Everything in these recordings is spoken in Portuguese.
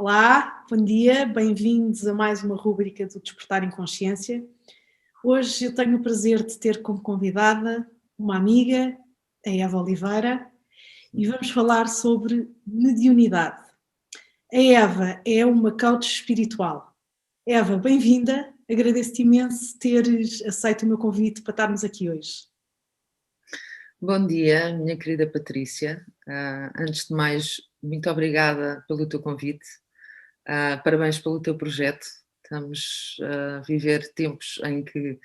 Olá, bom dia, bem-vindos a mais uma rúbrica do Despertar em Consciência. Hoje eu tenho o prazer de ter como convidada uma amiga, a Eva Oliveira, e vamos falar sobre mediunidade. A Eva é uma coach espiritual. Eva, bem-vinda, agradeço-te imenso teres aceito o meu convite para estarmos aqui hoje. Bom dia, minha querida Patrícia. Antes de mais, muito obrigada pelo teu convite. Parabéns pelo teu projeto. Estamos a viver tempos em que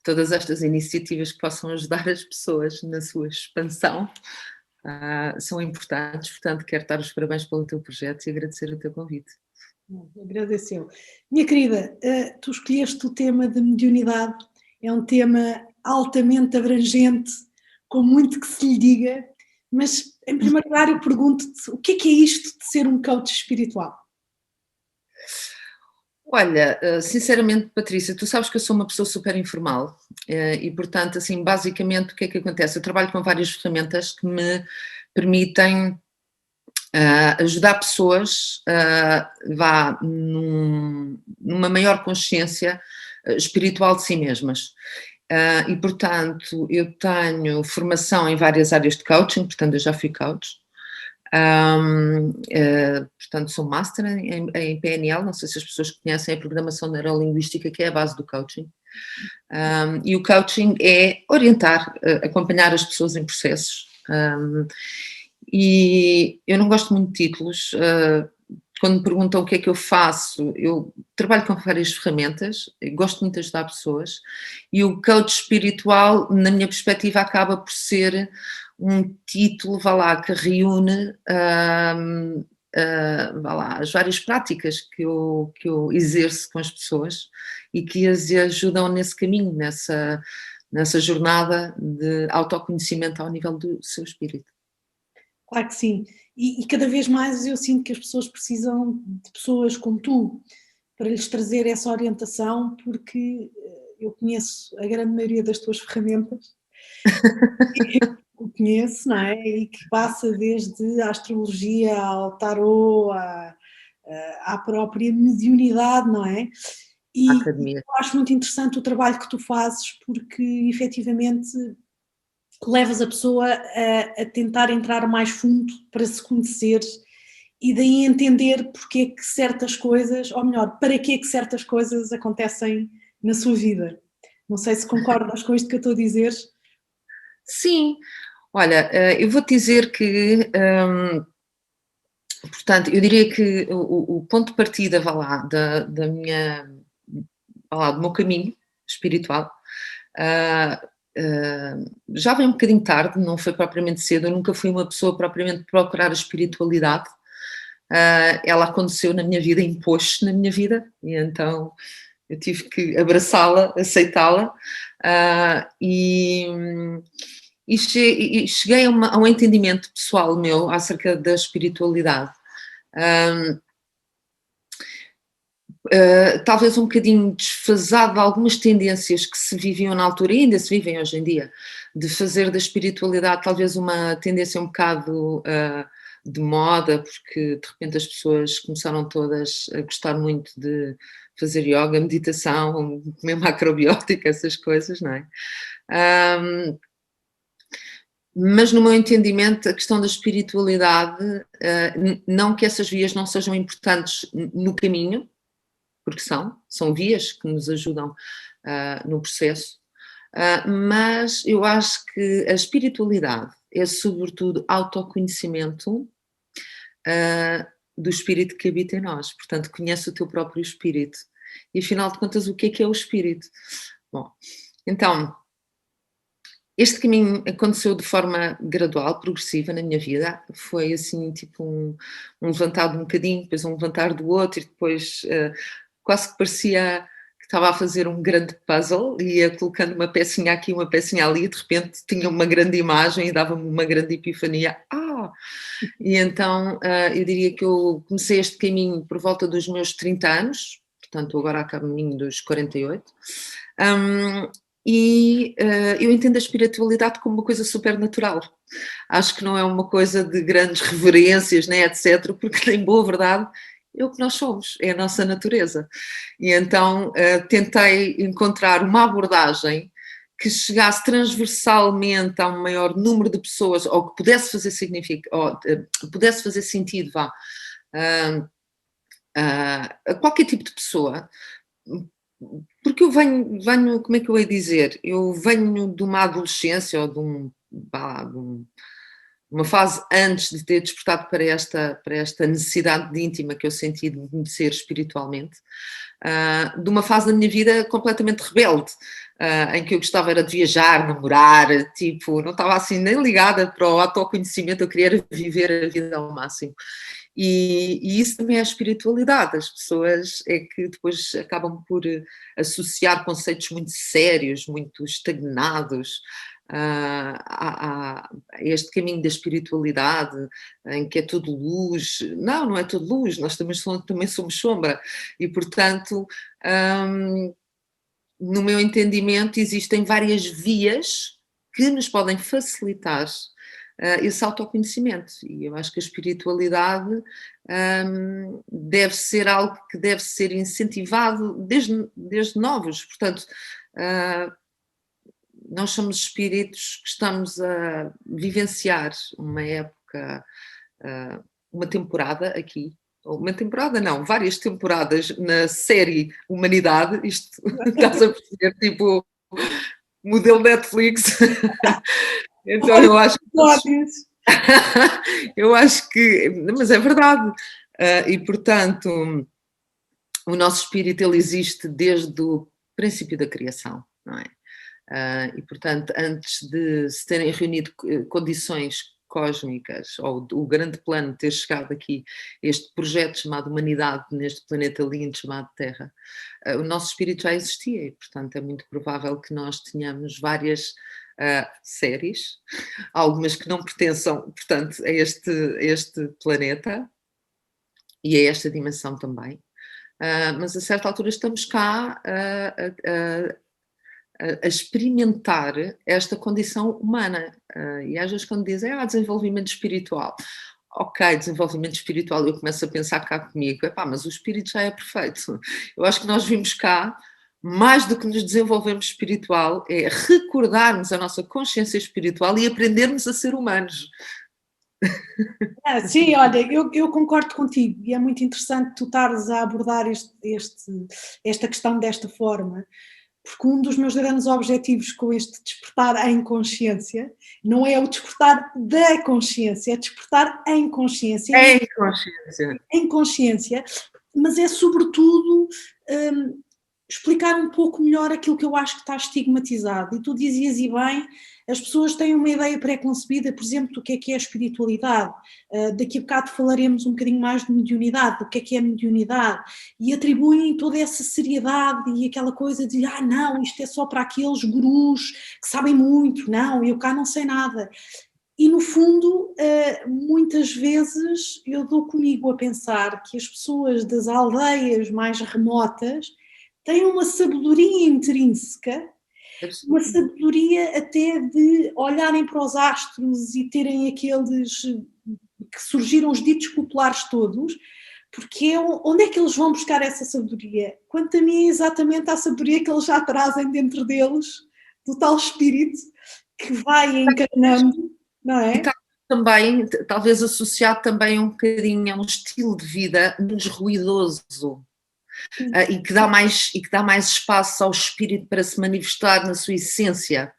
todas estas iniciativas que possam ajudar as pessoas na sua expansão são importantes. Portanto, quero dar os parabéns pelo teu projeto e agradecer o teu convite. Agradeceu. Minha querida, tu escolheste o tema de mediunidade, é um tema altamente abrangente, com muito que se lhe diga, mas em primeiro lugar eu pergunto-te, o que é isto de ser um coach espiritual? Olha, sinceramente, Patrícia, tu sabes que eu sou uma pessoa super informal e, portanto, assim, basicamente, o que é que acontece? Eu trabalho com várias ferramentas que me permitem ajudar pessoas numa maior consciência espiritual de si mesmas. E, portanto, eu tenho formação em várias áreas de coaching, portanto, eu já fui coach. Portanto, sou master em PNL, não sei se as pessoas conhecem a programação neurolinguística, que é a base do coaching. E o coaching é orientar, acompanhar as pessoas em processos. E eu não gosto muito de títulos. Quando me perguntam o que é que eu faço, eu trabalho com várias ferramentas, gosto muito de ajudar pessoas, e o coach espiritual, na minha perspectiva, acaba por ser um título, vá lá, que reúne vá lá, as várias práticas que eu exerço com as pessoas e que as ajudam nesse caminho, nessa jornada de autoconhecimento ao nível do seu espírito. Claro que sim, e cada vez mais eu sinto que as pessoas precisam de pessoas como tu, para lhes trazer essa orientação, porque eu conheço a grande maioria das tuas ferramentas, eu conheço, não é? E que passa desde a astrologia ao tarô, à própria mediunidade, não é? A E academia. eu acho muito interessante o trabalho que tu fazes, porque efetivamente levas a pessoa a tentar entrar mais fundo para se conhecer e daí entender porque é que certas coisas, ou melhor, para que é que certas coisas acontecem na sua vida. Não sei se concordas com isto que eu estou a dizer. Sim, olha, eu vou-te dizer que, portanto, eu diria que o ponto de partida, vá lá, da minha, vá lá, do meu caminho espiritual, ah, já vem um bocadinho tarde, não foi propriamente cedo, eu nunca fui uma pessoa propriamente de procurar a espiritualidade. Ela aconteceu na minha vida, impôs-se na minha vida, e então eu tive que abraçá-la, aceitá-la, e cheguei a um entendimento pessoal meu acerca da espiritualidade. Talvez um bocadinho desfasado de algumas tendências que se viviam na altura e ainda se vivem hoje em dia, de fazer da espiritualidade talvez uma tendência um bocado de moda, porque de repente as pessoas começaram todas a gostar muito de fazer yoga, meditação, comer macrobiótica, essas coisas, não é? Mas no meu entendimento a questão da espiritualidade, não que essas vias não sejam importantes no caminho, porque são vias que nos ajudam no processo, mas eu acho que a espiritualidade é sobretudo autoconhecimento do espírito que habita em nós, portanto conhece o teu próprio espírito e afinal de contas o que é o espírito? Bom, então este caminho aconteceu de forma gradual, progressiva na minha vida, foi assim tipo um levantar de um bocadinho, depois um levantar do outro e depois quase que parecia que estava a fazer um grande puzzle, ia colocando uma pecinha aqui, uma pecinha ali, e de repente tinha uma grande imagem e dava-me uma grande epifania. E então eu diria que eu comecei este caminho por volta dos meus 30 anos, portanto agora a caminho dos 48, e eu entendo a espiritualidade como uma coisa supernatural. Acho que não é uma coisa de grandes reverências, né, etc., porque, em boa verdade, é o que nós somos, é a nossa natureza. E então tentei encontrar uma abordagem que chegasse transversalmente a um maior número de pessoas, ou que pudesse fazer pudesse fazer sentido, vá, a qualquer tipo de pessoa, porque eu venho, como é que eu ia dizer? Eu venho de uma adolescência ou de uma fase antes de ter despertado para esta necessidade de íntima que eu senti de me ser espiritualmente, de uma fase da minha vida completamente rebelde, em que eu gostava era de viajar, namorar, tipo, não estava assim nem ligada para o autoconhecimento, eu queria era viver a vida ao máximo. E isso também é a espiritualidade. As pessoas é que depois acabam por associar conceitos muito sérios, muito estagnados, a este caminho da espiritualidade, em que é tudo luz. Não, não é tudo luz, nós também somos sombra. E, portanto, no meu entendimento, existem várias vias que nos podem facilitar esse autoconhecimento. E eu acho que a espiritualidade deve ser algo que deve ser incentivado desde novos. Portanto, nós somos espíritos que estamos a vivenciar uma época, uma temporada aqui. Uma temporada não, várias temporadas na série Humanidade, isto estás a perceber, tipo modelo Netflix. Então eu acho eu acho que, mas é verdade, e portanto o nosso espírito ele existe desde o princípio da criação, não é? E portanto antes de se terem reunido condições cósmicas, ou o grande plano ter chegado aqui, este projeto chamado Humanidade, neste planeta lindo chamado Terra, o nosso espírito já existia e, portanto, é muito provável que nós tenhamos várias séries, algumas que não pertençam, portanto, a este planeta e a esta dimensão também. Mas a certa altura estamos cá a experimentar esta condição humana. E às vezes quando dizem, desenvolvimento espiritual. Ok, desenvolvimento espiritual, eu começo a pensar cá comigo, mas o espírito já é perfeito. Eu acho que nós vimos cá, mais do que nos desenvolvermos espiritual, é recordarmos a nossa consciência espiritual e aprendermos a ser humanos. Sim, olha, eu concordo contigo e é muito interessante tu estares a abordar esta questão desta forma, porque um dos meus grandes objetivos com este despertar em consciência não é o despertar da consciência, é despertar em consciência. Em consciência. Em consciência, mas é sobretudo explicar um pouco melhor aquilo que eu acho que está estigmatizado. E tu dizias, e bem, as pessoas têm uma ideia pré-concebida, por exemplo, do que é a espiritualidade. Daqui a bocado falaremos um bocadinho mais de mediunidade, do que é mediunidade, e atribuem toda essa seriedade e aquela coisa de, não, isto é só para aqueles gurus que sabem muito, não, eu cá não sei nada. E no fundo, muitas vezes eu dou comigo a pensar que as pessoas das aldeias mais remotas têm uma sabedoria intrínseca, uma sabedoria até de olharem para os astros e terem aqueles que surgiram os ditos populares todos, porque onde é que eles vão buscar essa sabedoria? Quanto a mim é exatamente a sabedoria que eles já trazem dentro deles, do tal espírito que vai encarnando, não é? E também, talvez associado também um bocadinho a um estilo de vida menos ruidoso. E que dá mais espaço ao espírito para se manifestar na sua essência,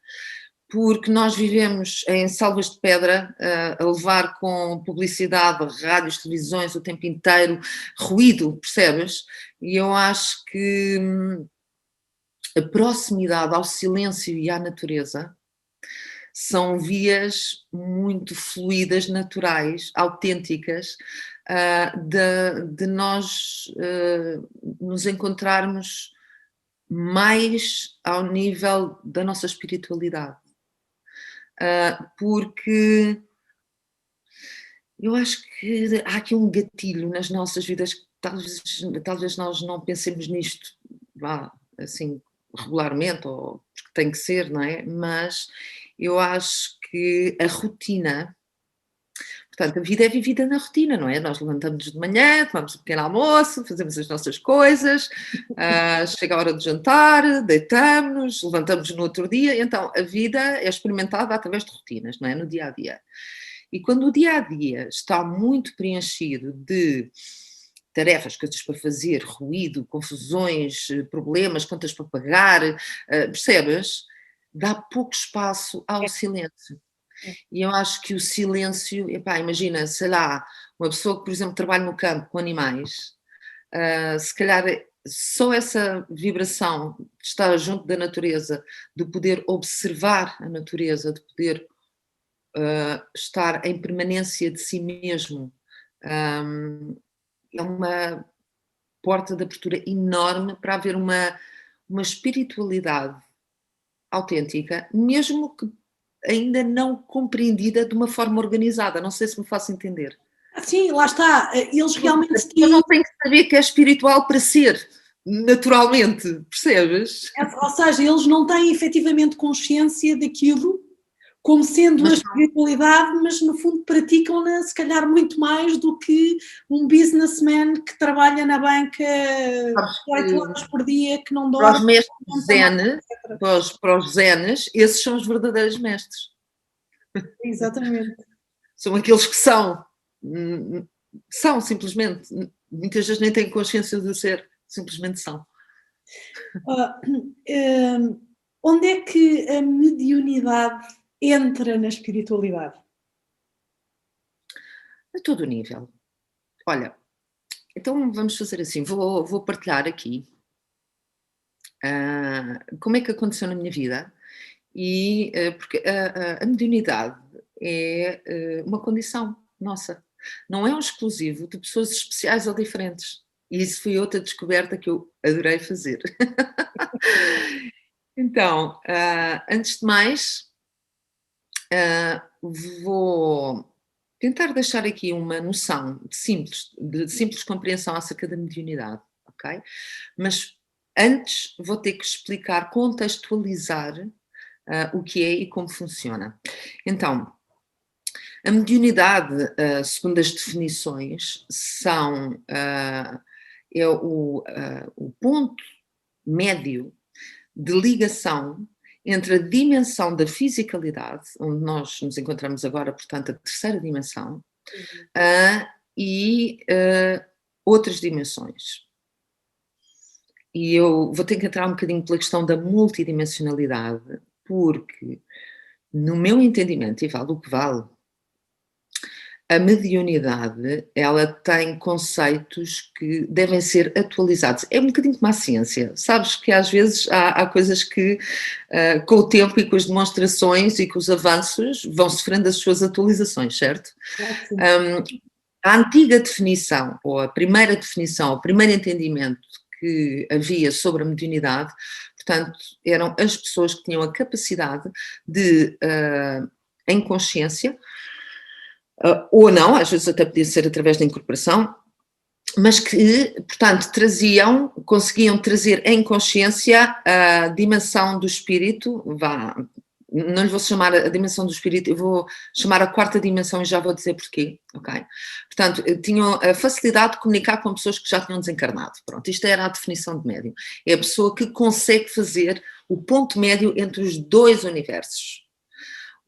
porque nós vivemos em selvas de pedra, a levar com publicidade, rádios, televisões o tempo inteiro, ruído, percebes? E eu acho que a proximidade ao silêncio e à natureza são vias muito fluídas, naturais, autênticas, de nós nos encontrarmos mais ao nível da nossa espiritualidade. Porque eu acho que há aqui um gatilho nas nossas vidas que talvez nós não pensemos nisto assim regularmente, ou porque tem que ser, não é? Mas eu acho que a rotina, portanto, a vida é vivida na rotina, não é? Nós levantamos de manhã, tomamos um pequeno almoço, fazemos as nossas coisas, chega a hora de jantar, deitamos-nos, levantamos no outro dia. Então, a vida é experimentada através de rotinas, não é? No dia a dia. E quando o dia a dia está muito preenchido de tarefas, coisas para fazer, ruído, confusões, problemas, contas para pagar, percebes? Dá pouco espaço ao silêncio. E eu acho que o silêncio, epá, imagina, sei lá, uma pessoa que, por exemplo, trabalha no campo com animais, se calhar só essa vibração de estar junto da natureza, de poder observar a natureza, de poder estar em permanência de si mesmo, é uma porta de abertura enorme para haver uma espiritualidade autêntica, mesmo que ainda não compreendida de uma forma organizada. Não sei se me faço entender. Sim, lá está. Eles realmente Eu não tenho que saber que é espiritual para ser, naturalmente, percebes? Ou seja, eles não têm efetivamente consciência daquilo como sendo a espiritualidade, mas no fundo praticam-na se calhar muito mais do que um businessman que trabalha na banca 8 horas por dia, que não dorme. Para os mestres zen, para os zenes, esses são os verdadeiros mestres. Exatamente. São aqueles que são simplesmente, muitas vezes nem têm consciência de ser, simplesmente são. Onde é que a mediunidade entra na espiritualidade? A todo nível. Olha, então vamos fazer assim, vou partilhar aqui como é que aconteceu na minha vida, e porque a mediunidade é uma condição nossa, não é um exclusivo de pessoas especiais ou diferentes. E isso foi outra descoberta que eu adorei fazer. Então, antes de mais, vou tentar deixar aqui uma noção de simples compreensão acerca da mediunidade, ok? Mas antes vou ter que explicar, contextualizar o que é e como funciona. Então, a mediunidade, segundo as definições, é o ponto médio de ligação entre a dimensão da fisicalidade, onde nós nos encontramos agora, portanto, a terceira dimensão, e outras dimensões. E eu vou ter que entrar um bocadinho pela questão da multidimensionalidade, porque, no meu entendimento, e vale o que vale, a mediunidade, ela tem conceitos que devem ser atualizados. É um bocadinho como a ciência. Sabes que às vezes há coisas que, com o tempo e com as demonstrações e com os avanços, vão sofrendo as suas atualizações, certo? A antiga definição, ou a primeira definição, o primeiro entendimento que havia sobre a mediunidade, portanto, eram as pessoas que tinham a capacidade de, em consciência, ou não, às vezes até podia ser através da incorporação, mas que, portanto, conseguiam trazer em consciência a dimensão do espírito, não lhe vou chamar a dimensão do espírito, eu vou chamar a quarta dimensão e já vou dizer porquê, ok? Portanto, tinham a facilidade de comunicar com pessoas que já tinham desencarnado, pronto, isto era a definição de médium, é a pessoa que consegue fazer o ponto médio entre os dois universos,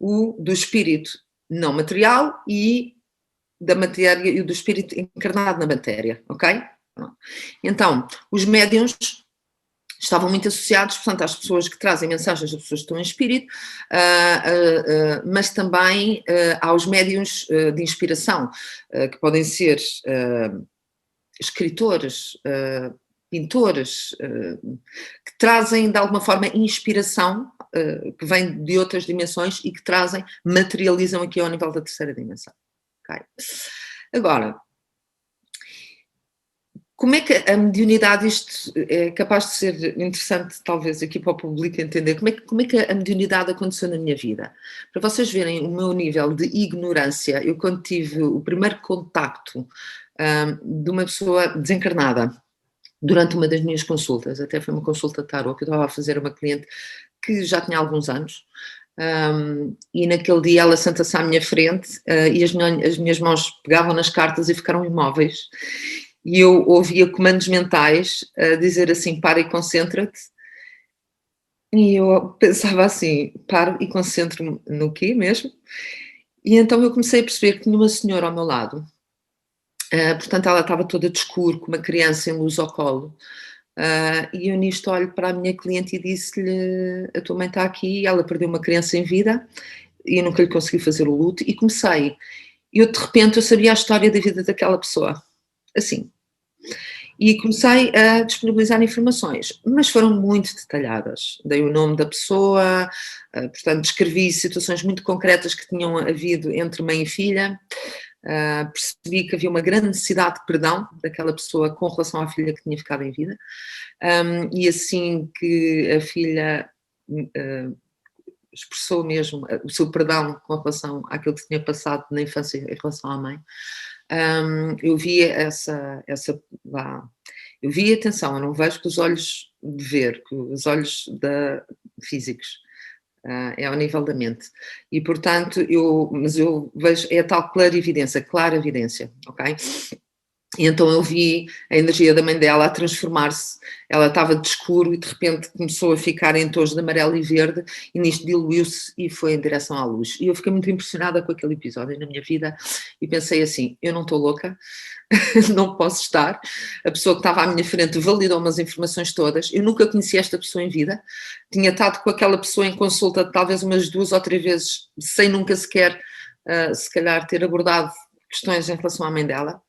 o do espírito não material e da matéria e do espírito encarnado na matéria, ok? Então, os médiuns estavam muito associados, portanto, às pessoas que trazem mensagens das pessoas que estão em espírito, mas também aos médiuns de inspiração, que podem ser escritores, pintores, que trazem de alguma forma inspiração, que vem de outras dimensões e que materializam aqui ao nível da terceira dimensão. Okay? Agora, como é que a mediunidade, isto é capaz de ser interessante talvez aqui para o público entender, como é que a mediunidade aconteceu na minha vida? Para vocês verem o meu nível de ignorância, eu quando tive o primeiro contacto de uma pessoa desencarnada, durante uma das minhas consultas, até foi uma consulta de tarot que eu estava a fazer a uma cliente que já tinha alguns anos, E naquele dia ela senta-se à minha frente e as minhas mãos pegavam nas cartas e ficaram imóveis. E eu ouvia comandos mentais a dizer assim, para e concentra-te. E eu pensava assim, paro e concentro-me no quê mesmo? E então eu comecei a perceber que tinha uma senhora ao meu lado. Portanto, ela estava toda de escuro, com uma criança em luz ao colo. E eu nisto olho para a minha cliente e disse-lhe, a tua mãe está aqui, ela perdeu uma criança em vida e eu nunca lhe consegui fazer o luto. E comecei, de repente eu sabia a história da vida daquela pessoa, assim. E comecei a disponibilizar informações, mas foram muito detalhadas. Dei o nome da pessoa, portanto descrevi situações muito concretas que tinham havido entre mãe e filha. Percebi que havia uma grande necessidade de perdão daquela pessoa com relação à filha que tinha ficado em vida, e assim que a filha expressou mesmo o seu perdão com relação àquilo que tinha passado na infância em relação à mãe, eu via eu vi, atenção, eu não vejo com os olhos de ver, com os olhos físicos. É ao nível da mente. E, portanto, mas eu vejo, é a tal clara evidência, ok? E então eu vi a energia da mãe dela a transformar-se. Ela estava de escuro e de repente começou a ficar em tons de amarelo e verde e nisto diluiu-se e foi em direção à luz. E eu fiquei muito impressionada com aquele episódio na minha vida e pensei assim, eu não estou louca, não posso estar. A pessoa que estava à minha frente validou-me as informações todas. Eu nunca conheci esta pessoa em vida. Tinha estado com aquela pessoa em consulta talvez umas 2 ou 3 vezes, sem nunca sequer, se calhar, ter abordado questões em relação à mãe dela.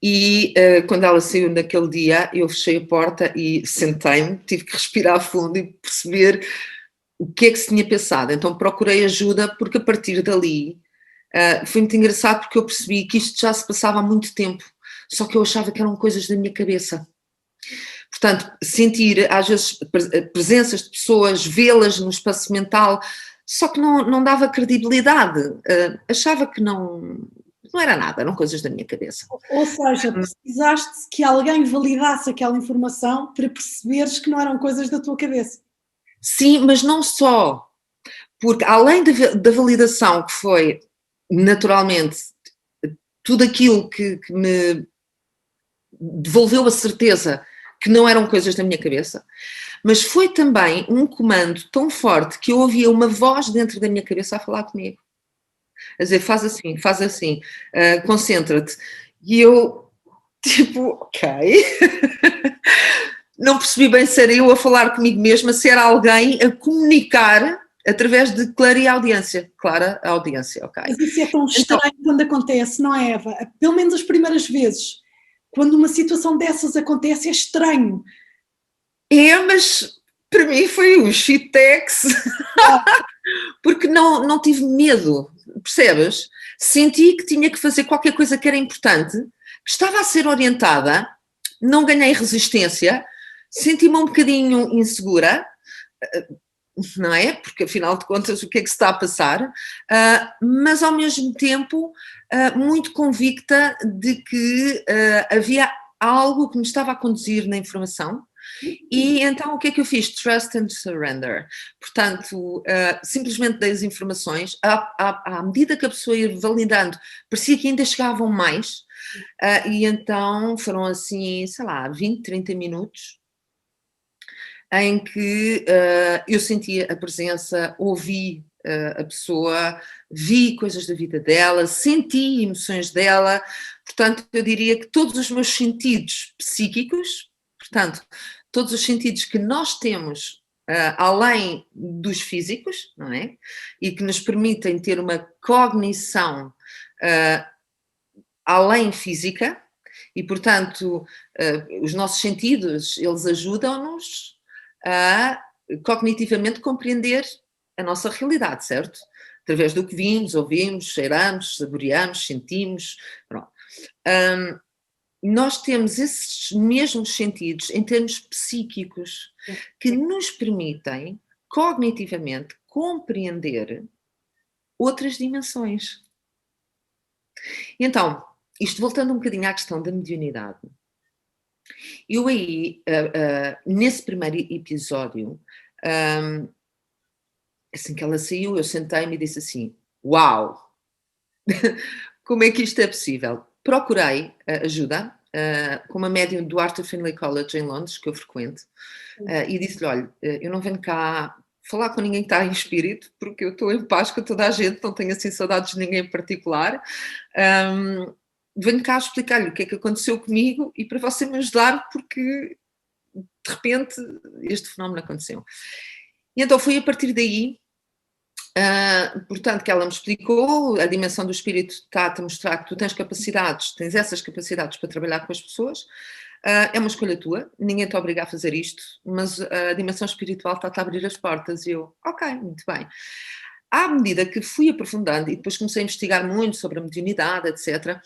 E quando ela saiu naquele dia, eu fechei a porta e sentei-me, tive que respirar fundo e perceber o que é que se tinha pensado. Então procurei ajuda, porque a partir dali foi muito engraçado, porque eu percebi que isto já se passava há muito tempo, só que eu achava que eram coisas da minha cabeça. Portanto, sentir às vezes presenças de pessoas, vê-las no espaço mental, só que não dava credibilidade, achava que não era nada, eram coisas da minha cabeça. Ou seja, precisaste que alguém validasse aquela informação para perceberes que não eram coisas da tua cabeça. Sim, mas não só, porque além da validação que foi, naturalmente, tudo aquilo que me devolveu a certeza que não eram coisas da minha cabeça, mas foi também um comando tão forte que eu ouvia uma voz dentro da minha cabeça a falar comigo. A dizer, faz assim, concentra-te. E eu, tipo, ok. Não percebi bem se era eu a falar comigo mesma, se era alguém a comunicar através de clara audiência, ok. Mas isso é tão estranho quando acontece, não é, Eva? Pelo menos as primeiras vezes. Quando uma situação dessas acontece, é estranho. Mas para mim foi um shit-tex. Porque não tive medo, percebes? Senti que tinha que fazer qualquer coisa que era importante, que estava a ser orientada, não ganhei resistência, senti-me um bocadinho insegura, não é? Porque afinal de contas o que é que se está a passar? Mas ao mesmo tempo muito convicta de que havia algo que me estava a conduzir na informação. E então o que é que eu fiz? Trust and surrender. Portanto, simplesmente dei as informações, à medida que a pessoa ia validando, parecia que ainda chegavam mais, e então foram assim, sei lá, 20, 30 minutos, em que eu sentia a presença, ouvi a pessoa, vi coisas da vida dela, senti emoções dela, portanto eu diria que todos os meus sentidos psíquicos, portanto, todos os sentidos que nós temos além dos físicos, não é? E que nos permitem ter uma cognição além física, e portanto os nossos sentidos, eles ajudam-nos a cognitivamente compreender a nossa realidade, certo? Através do que vimos, ouvimos, cheiramos, saboreamos, sentimos, pronto. Nós temos esses mesmos sentidos em termos psíquicos que nos permitem cognitivamente compreender outras dimensões. E então, isto voltando um bocadinho à questão da mediunidade, eu aí, nesse primeiro episódio, assim que ela saiu, eu sentei-me e disse assim, uau, como é que isto é possível? Procurei ajuda com uma médium do Arthur Findlay College em Londres, que eu frequento, e disse-lhe, olha, eu não venho cá falar com ninguém que está em espírito, porque eu estou em paz com toda a gente, não tenho assim saudades de ninguém em particular. Venho cá explicar-lhe o que é que aconteceu comigo e para você me ajudar, porque de repente este fenómeno aconteceu. E então foi a partir daí, portanto, que ela me explicou, a dimensão do espírito está-te a mostrar que tu tens capacidades, tens essas capacidades para trabalhar com as pessoas, é uma escolha tua, ninguém te obriga a fazer isto, mas a dimensão espiritual está-te a abrir as portas. E eu, ok, muito bem. À medida que fui aprofundando e depois comecei a investigar muito sobre a mediunidade, etc.,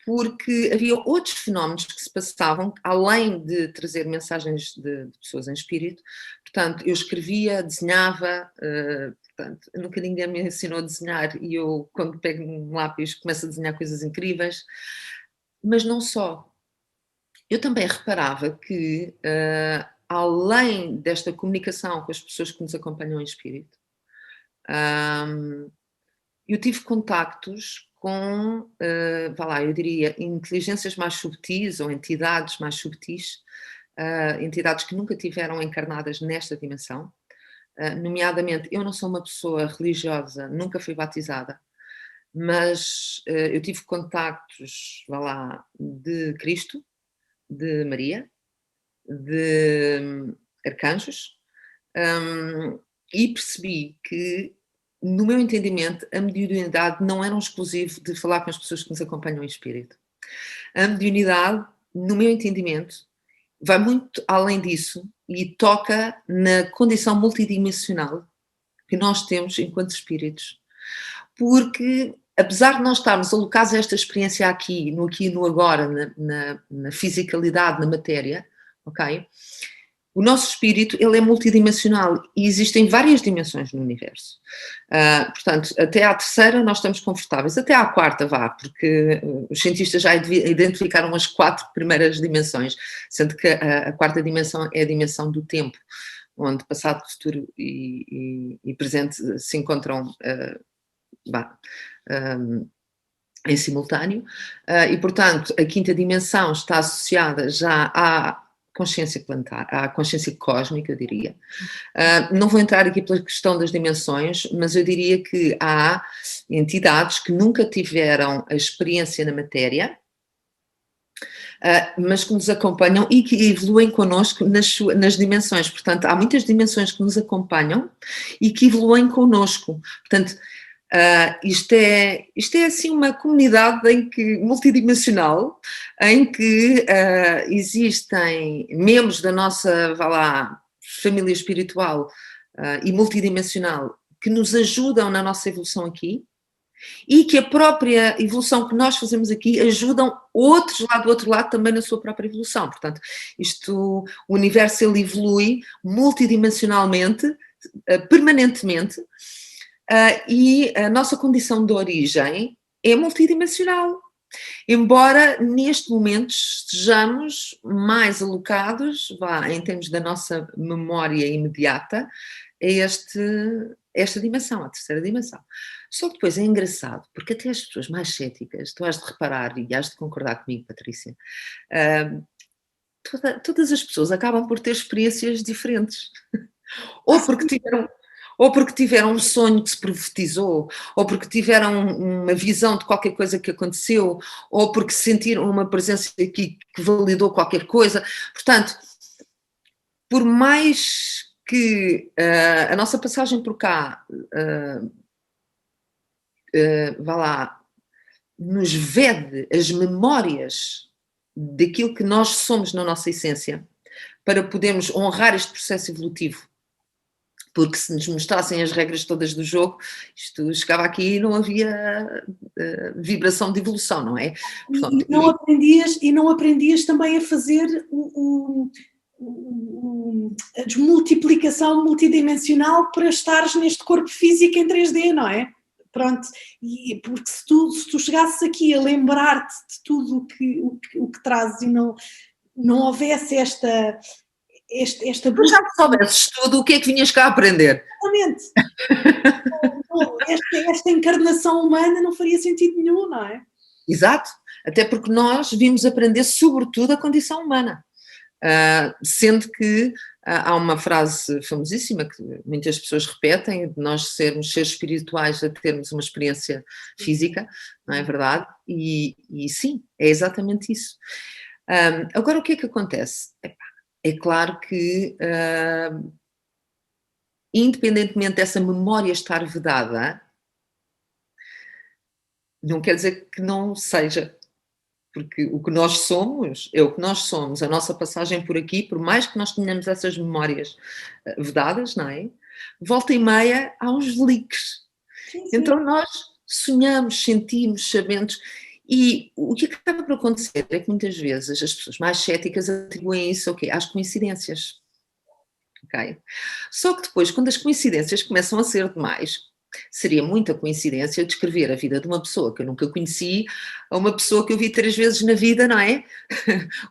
porque havia outros fenómenos que se passavam, além de trazer mensagens de pessoas em espírito. Portanto, eu escrevia, desenhava, portanto, nunca ninguém me ensinou a desenhar e eu, quando pego um lápis, começo a desenhar coisas incríveis. Mas não só. Eu também reparava que, além desta comunicação com as pessoas que nos acompanham em espírito, eu tive contactos com, vá lá, eu diria, inteligências mais subtis ou entidades mais subtis, entidades que nunca tiveram encarnadas nesta dimensão. Nomeadamente, eu não sou uma pessoa religiosa, nunca fui batizada, mas eu tive contactos, vá lá, de Cristo, de Maria, de arcanjos, e percebi que, no meu entendimento, a mediunidade não era um exclusivo de falar com as pessoas que nos acompanham em espírito. A mediunidade, no meu entendimento, vai muito além disso e toca na condição multidimensional que nós temos enquanto espíritos. Porque, apesar de nós estarmos alocados a esta experiência aqui e no agora, na fisicalidade, na matéria, ok? O nosso espírito, ele é multidimensional e existem várias dimensões no universo. Portanto, até à terceira nós estamos confortáveis, até à quarta vá, porque os cientistas já identificaram as 4 primeiras dimensões, sendo que a quarta dimensão é a dimensão do tempo, onde passado, futuro e presente se encontram em simultâneo, e portanto a quinta dimensão está associada já à consciência planetária, à consciência cósmica, eu diria. Não vou entrar aqui pela questão das dimensões, mas eu diria que há entidades que nunca tiveram a experiência na matéria, mas que nos acompanham e que evoluem connosco nas dimensões. Portanto, há muitas dimensões que nos acompanham e que evoluem connosco. Portanto, isto é assim uma comunidade multidimensional em que existem membros da nossa, vá lá, família espiritual e multidimensional que nos ajudam na nossa evolução aqui e que a própria evolução que nós fazemos aqui ajudam outros lá do outro lado também na sua própria evolução. Portanto, o universo ele evolui multidimensionalmente, permanentemente, e a nossa condição de origem é multidimensional. Embora neste momento estejamos mais alocados, em termos da nossa memória imediata, a esta dimensão, a terceira dimensão. Só que depois é engraçado, porque até as pessoas mais céticas, tu has de reparar e has de concordar comigo, Patrícia, todas as pessoas acabam por ter experiências diferentes. Ou porque tiveram um sonho que se profetizou, ou porque tiveram uma visão de qualquer coisa que aconteceu, ou porque sentiram uma presença aqui que validou qualquer coisa. Portanto, por mais que a nossa passagem por cá, vá lá, nos vede as memórias daquilo que nós somos na nossa essência, para podermos honrar este processo evolutivo. Porque se nos mostrassem as regras todas do jogo, isto chegava aqui e não havia vibração de evolução, não é? Portanto, e não aprendias também a fazer a desmultiplicação multidimensional para estares neste corpo físico em 3D, não é? Pronto, e porque se tu chegasses aqui a lembrar-te de tudo o que trazes e não houvesse esta Tu já soubesses tudo, o que é que vinhas cá aprender? realmente, esta encarnação humana não faria sentido nenhum, não é? Exato, até porque nós vimos aprender sobretudo a condição humana. Sendo que há uma frase famosíssima que muitas pessoas repetem, de nós sermos seres espirituais a termos uma experiência física, não é verdade? E sim, é exatamente isso. Agora, o que é que acontece? É claro que, independentemente dessa memória estar vedada, não quer dizer que não seja. Porque o que nós somos é o que nós somos, a nossa passagem por aqui, por mais que nós tenhamos essas memórias vedadas, não é? Volta e meia há uns leaks. Sim, sim. Então nós sonhamos, sentimos, sabemos. E o que acaba por acontecer é que muitas vezes as pessoas mais céticas atribuem isso ao quê? Às coincidências. Okay? Só que depois, quando as coincidências começam a ser demais, seria muita coincidência descrever a vida de uma pessoa que eu nunca conheci a uma pessoa que eu vi 3 vezes na vida, não é?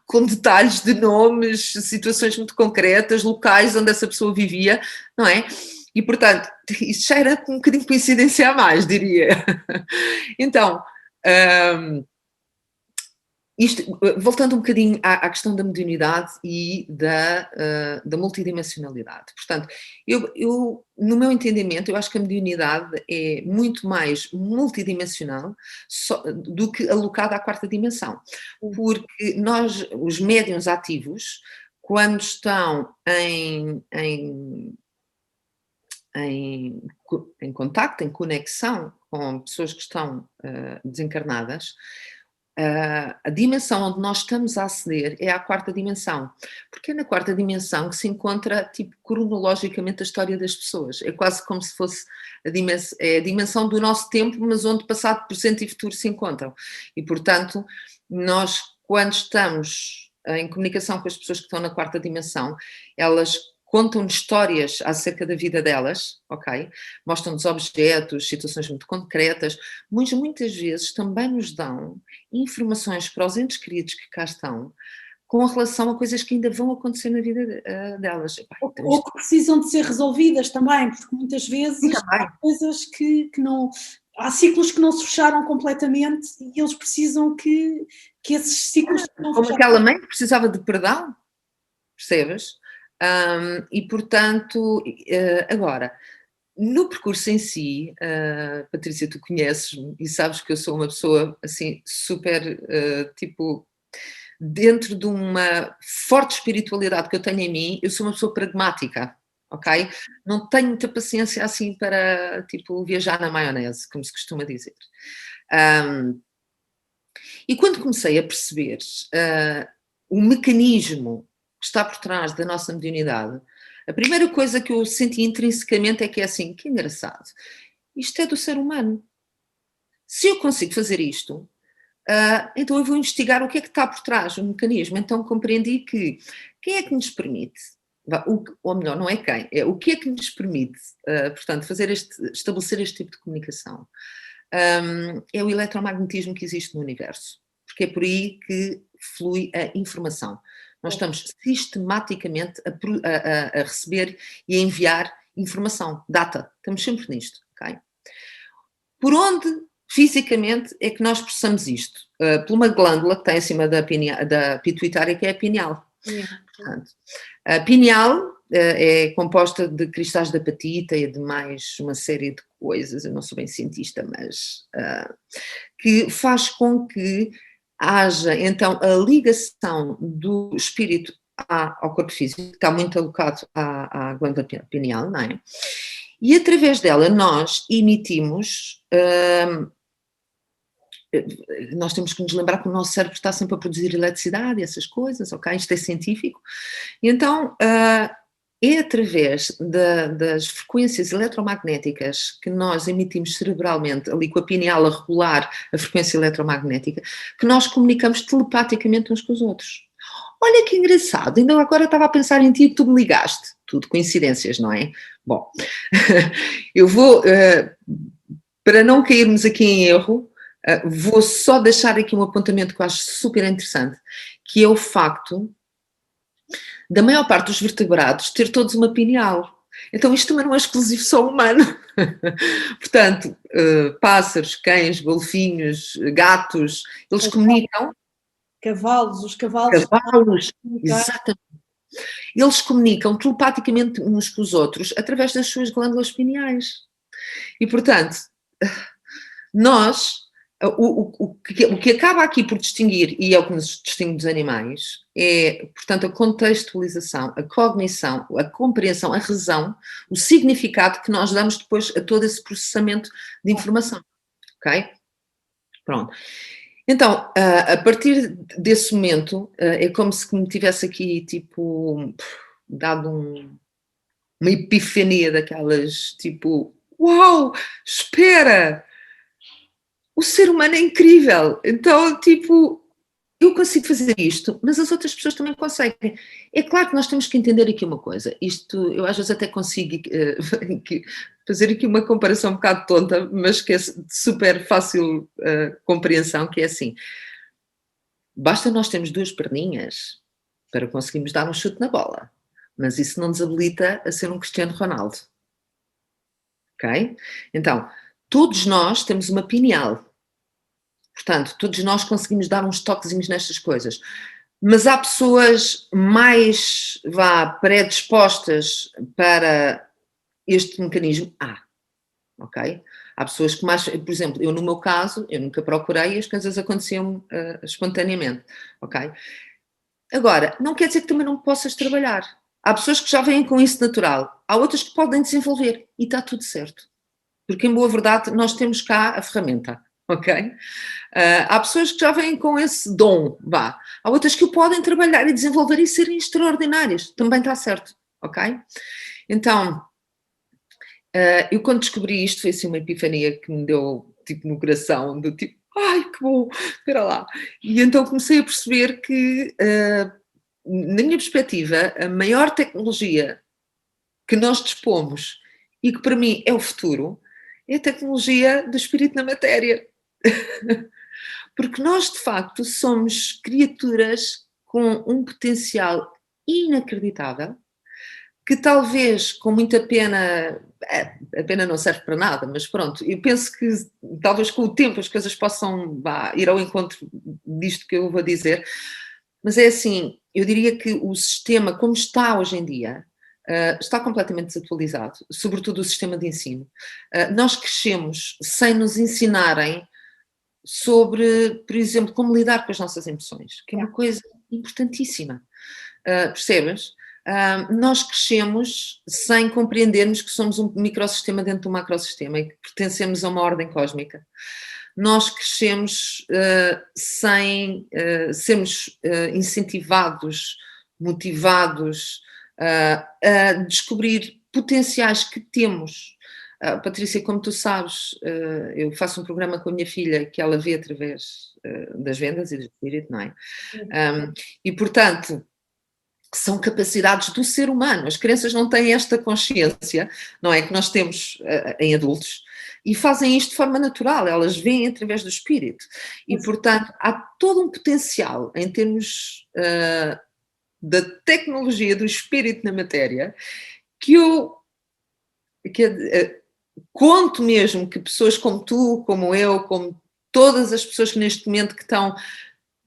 Com detalhes de nomes, situações muito concretas, locais onde essa pessoa vivia, não é? E, portanto, isto já era um bocadinho de coincidência a mais, diria. Então, voltando um bocadinho à questão da mediunidade e da multidimensionalidade. Portanto, eu, no meu entendimento, eu acho que a mediunidade é muito mais multidimensional do que alocada à 4ª dimensão. Porque nós, os médiuns ativos, quando estão em contacto, em conexão com pessoas que estão desencarnadas, a dimensão onde nós estamos a aceder é à 4ª dimensão, porque é na 4ª dimensão que se encontra, tipo, cronologicamente a história das pessoas. É quase como se fosse a dimensão do nosso tempo, mas onde passado, presente e futuro se encontram. E, portanto, nós, quando estamos em comunicação com as pessoas que estão na 4ª dimensão, elas contam-nos histórias acerca da vida delas, ok? Mostram-nos objetos, situações muito concretas, mas muitas vezes também nos dão informações para os entes queridos que cá estão, com relação a coisas que ainda vão acontecer na vida delas. Então, ou que precisam de ser resolvidas também, porque muitas vezes há coisas que não... Há ciclos que não se fecharam completamente e eles precisam que esses ciclos... Como aquela mãe que precisava de perdão, percebes? E, portanto, agora, no percurso em si, Patrícia, tu conheces-me e sabes que eu sou uma pessoa, assim, super, tipo, dentro de uma forte espiritualidade que eu tenho em mim, eu sou uma pessoa pragmática, ok? Não tenho muita paciência, assim, para, tipo, viajar na maionese, como se costuma dizer. E quando comecei a perceber o mecanismo que está por trás da nossa mediunidade, a primeira coisa que eu senti intrinsecamente é que é assim, que engraçado, isto é do ser humano. Se eu consigo fazer isto, então eu vou investigar o que é que está por trás, o mecanismo. Então compreendi que quem é que nos permite, ou melhor, não é quem, é o que é que nos permite, portanto, estabelecer este tipo de comunicação. É o eletromagnetismo que existe no universo, porque é por aí que flui a informação. Nós estamos sistematicamente a receber e a enviar informação, data, estamos sempre nisto, ok? Por onde fisicamente é que nós processamos isto? Por uma glândula que tem acima da pituitária, que é a pineal. Portanto, a pineal é composta de cristais de apatita e de mais uma série de coisas, eu não sou bem cientista, mas que faz com que haja então a ligação do espírito ao corpo físico, que está muito alocado à glândula pineal, não é? E através dela nós emitimos, nós temos que nos lembrar que o nosso cérebro está sempre a produzir eletricidade e essas coisas, ok? Isto é científico. E então é através das frequências eletromagnéticas que nós emitimos cerebralmente, ali com a pineal a regular a frequência eletromagnética, que nós comunicamos telepaticamente uns com os outros. Olha que engraçado, ainda agora estava a pensar em ti e tu me ligaste. Tudo coincidências, não é? Bom, eu vou, para não cairmos aqui em erro, vou só deixar aqui um apontamento que eu acho super interessante, que é o facto da maior parte dos vertebrados ter todos uma pineal. Então isto também não é exclusivo só humano. Portanto, pássaros, cães, golfinhos, gatos, eles comunicam. Cavalos, os cavalos Cavalos, comunicar. exatamente. Eles comunicam telepaticamente uns com os outros através das suas glândulas pineais. E, portanto, nós, o que acaba aqui por distinguir, e é o que nos distingue dos animais, é, portanto, a contextualização, a cognição, a compreensão, a razão, o significado que nós damos depois a todo esse processamento de informação. Ok? Pronto. Então, a partir desse momento, é como se me tivesse aqui, tipo, dado uma epifania daquelas, tipo, uau, espera! O ser humano é incrível! Então, tipo, eu consigo fazer isto, mas as outras pessoas também conseguem. É claro que nós temos que entender aqui uma coisa. Isto, eu às vezes até consigo fazer aqui uma comparação um bocado tonta, mas que é de super fácil compreensão, que é assim. Basta nós termos 2 perninhas para conseguirmos dar um chute na bola, mas isso não nos habilita a ser um Cristiano Ronaldo. Ok? Então, todos nós temos uma pineal. Portanto, todos nós conseguimos dar uns toquezinhos nestas coisas. Mas há pessoas mais, predispostas para este mecanismo? Ok? Há pessoas que mais, por exemplo, eu no meu caso, eu nunca procurei e as coisas aconteciam espontaneamente, ok? Agora, não quer dizer que também não possas trabalhar. Há pessoas que já vêm com isso natural, há outras que podem desenvolver e está tudo certo. Porque, em boa verdade, nós temos cá a ferramenta, ok? Há pessoas que já vêm com esse dom, Há outras que o podem trabalhar e desenvolver e serem extraordinárias, também está certo, ok? Então, eu quando descobri isto, foi assim uma epifania que me deu, tipo, no coração, do tipo, ai, que bom, espera lá. E então comecei a perceber que, na minha perspectiva, a maior tecnologia que nós dispomos e que para mim é o futuro, é a tecnologia do espírito na matéria. Porque nós, de facto, somos criaturas com um potencial inacreditável, que talvez com muita pena, a pena não serve para nada, mas pronto, eu penso que talvez com o tempo as coisas possam ir ao encontro disto que eu vou dizer, mas é assim, eu diria que o sistema como está hoje em dia está completamente desatualizado, sobretudo o sistema de ensino. Nós crescemos sem nos ensinarem sobre, por exemplo, como lidar com as nossas emoções, que é uma coisa importantíssima. Percebes? Nós crescemos sem compreendermos que somos um microsistema dentro de um macrosistema e que pertencemos a uma ordem cósmica. Nós crescemos sem sermos incentivados, motivados a descobrir potenciais que temos. Patrícia, como tu sabes, eu faço um programa com a minha filha que ela vê através das vendas e do espírito, não é? E, portanto, são capacidades do ser humano. As crianças não têm esta consciência, não é? Que nós temos em adultos e fazem isto de forma natural, elas veem através do espírito. E, portanto, há todo um potencial em termos da tecnologia do espírito na matéria que eu conto mesmo que pessoas como tu, como eu, como todas as pessoas que neste momento que estão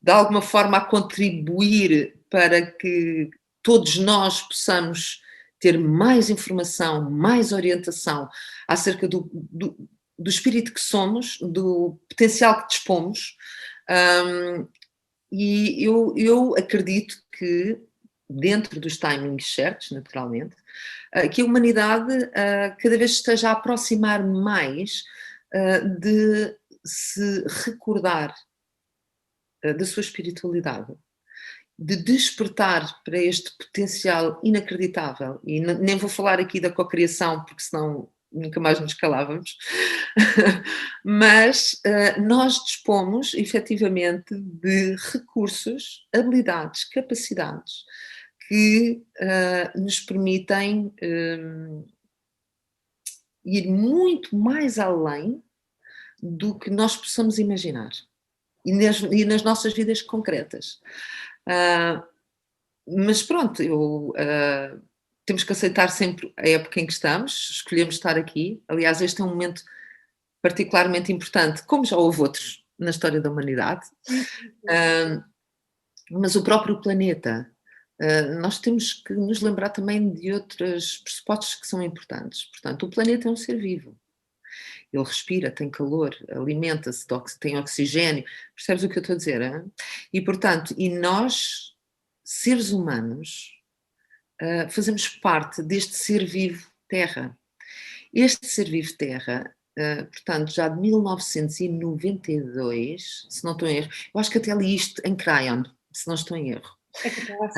de alguma forma a contribuir para que todos nós possamos ter mais informação, mais orientação acerca do espírito que somos, do potencial que dispomos. E eu acredito que, dentro dos timings certos, naturalmente, que a humanidade cada vez esteja a aproximar mais de se recordar da sua espiritualidade, de despertar para este potencial inacreditável. E nem vou falar aqui da cocriação, porque senão nunca mais nos calávamos, mas nós dispomos, efetivamente, de recursos, habilidades, capacidades que nos permitem ir muito mais além do que nós possamos imaginar. E nas nossas vidas concretas. Mas pronto, eu temos que aceitar sempre a época em que estamos, escolhemos estar aqui. Aliás, este é um momento particularmente importante, como já houve outros na história da humanidade. Mas o próprio planeta, nós temos que nos lembrar também de outros pressupostos que são importantes. Portanto, o planeta é um ser vivo. Ele respira, tem calor, alimenta-se, tem oxigênio. Percebes o que eu estou a dizer? Hein? E, portanto, nós, seres humanos, fazemos parte deste ser vivo Terra. Este ser vivo Terra, portanto, já de 1992, se não estou em erro, eu acho que até li isto em Crayon, se não estou em erro. É capaz.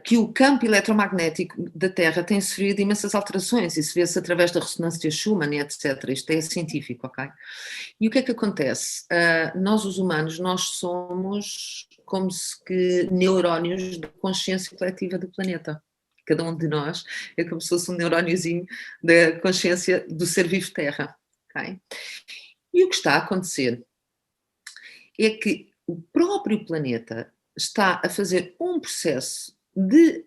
Que o campo eletromagnético da Terra tem sofrido imensas alterações, isso vê-se através da ressonância Schumann, etc. Isto é científico, ok? E o que é que acontece? Nós, os humanos, nós somos como se que neurónios da consciência coletiva do planeta. Cada um de nós é como se fosse um neuróniozinho da consciência do ser vivo Terra, ok? E o que está a acontecer é que o próprio planeta está a fazer um processo de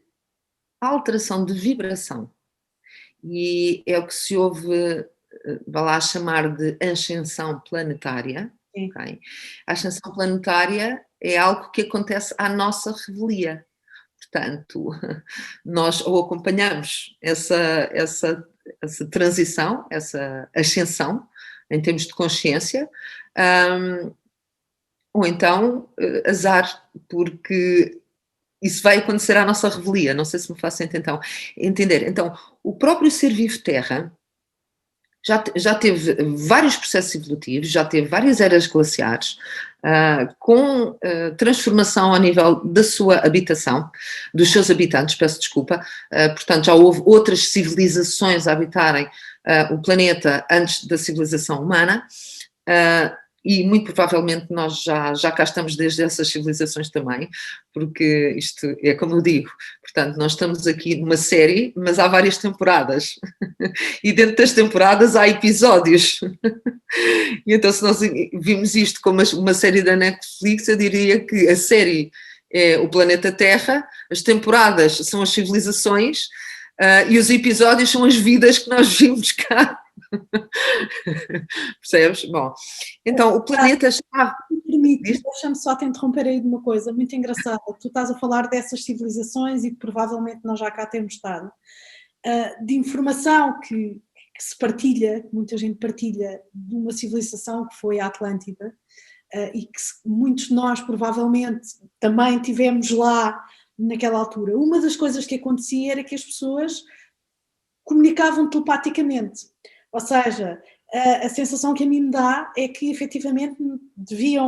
alteração de vibração. E é o que se ouve, vá lá chamar de ascensão planetária. Okay? A ascensão planetária é algo que acontece à nossa revelia. Portanto, nós ou acompanhamos essa transição, essa ascensão, em termos de consciência, ou então azar, porque isso vai acontecer à nossa revelia, não sei se me faço entender. Então, o próprio ser vivo Terra já teve vários processos evolutivos, já teve várias eras glaciares, com transformação ao nível da sua habitação, dos seus habitantes, peço desculpa, portanto já houve outras civilizações a habitarem o planeta antes da civilização humana, e muito provavelmente nós já cá estamos desde essas civilizações também, porque isto é como eu digo, portanto nós estamos aqui numa série, mas há várias temporadas, e dentro das temporadas há episódios, e então se nós vimos isto como uma série da Netflix, eu diria que a série é o planeta Terra, as temporadas são as civilizações, e os episódios são as vidas que nós vimos cá. Percebes? Bom, então o planeta está... Deixa-me só te interromper aí de uma coisa muito engraçada. Tu estás a falar dessas civilizações e provavelmente nós já cá temos estado, de informação que se partilha, que muita gente partilha, de uma civilização que foi a Atlântida, e que muitos de nós provavelmente também tivemos lá naquela altura. Uma das coisas que acontecia era que as pessoas comunicavam telepaticamente, ou seja, a sensação que a mim me dá é que efetivamente devia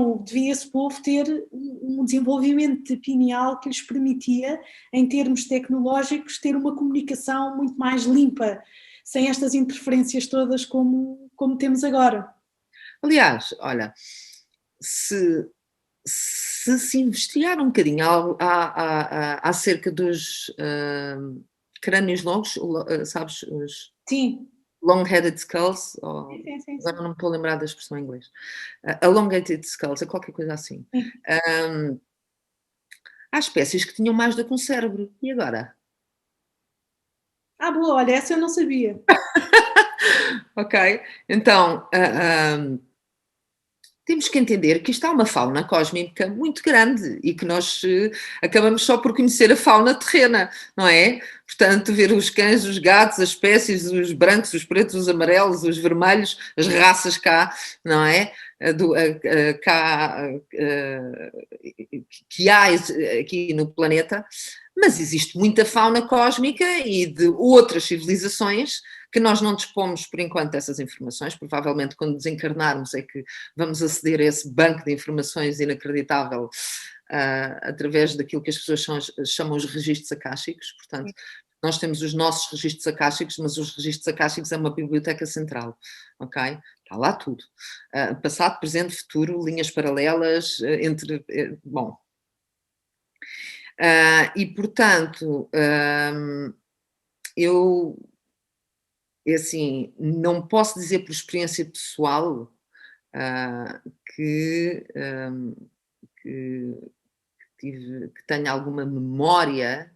esse povo ter um desenvolvimento de pineal que lhes permitia, em termos tecnológicos, ter uma comunicação muito mais limpa, sem estas interferências todas como temos agora. Aliás, olha, se investigar um bocadinho acerca dos crânios longos, sabes, os... Sim. Long-headed skulls, sim. Agora não me estou a lembrar da expressão em inglês. Elongated skulls, é qualquer coisa assim. Há espécies que tinham mais do que um cérebro. E agora? Boa, olha, essa eu não sabia. Ok, então temos que entender que isto há uma fauna cósmica muito grande e que nós acabamos só por conhecer a fauna terrena, não é? Portanto, ver os cães, os gatos, as espécies, os brancos, os pretos, os amarelos, os vermelhos, as raças cá, não é? Que há aqui no planeta, mas existe muita fauna cósmica e de outras civilizações que nós não dispomos por enquanto dessas informações, provavelmente quando desencarnarmos é que vamos aceder a esse banco de informações inacreditável através daquilo que as pessoas chamam os registros akáshicos, portanto, nós temos os nossos registros akáshicos, mas os registros akáshicos é uma biblioteca central, ok? Está lá tudo. Passado, presente, futuro, linhas paralelas, bom. E, portanto, é assim, não posso dizer por experiência pessoal que tenha alguma memória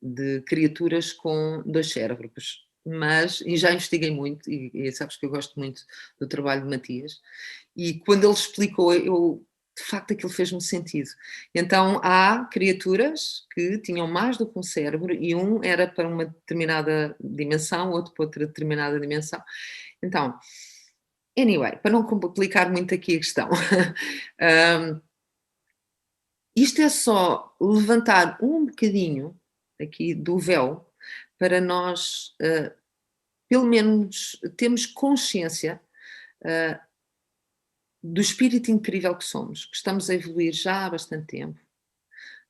de criaturas com 2 cérebros, e já investiguei muito, e sabes que eu gosto muito do trabalho de Matias, e quando ele explicou, de facto aquilo fez-me sentido. Então há criaturas que tinham mais do que um cérebro, e um era para uma determinada dimensão, outro para outra determinada dimensão. Então, anyway, para não complicar muito aqui a questão, isto é só levantar um bocadinho aqui do véu para nós, pelo menos, termos consciência do espírito incrível que somos, que estamos a evoluir já há bastante tempo,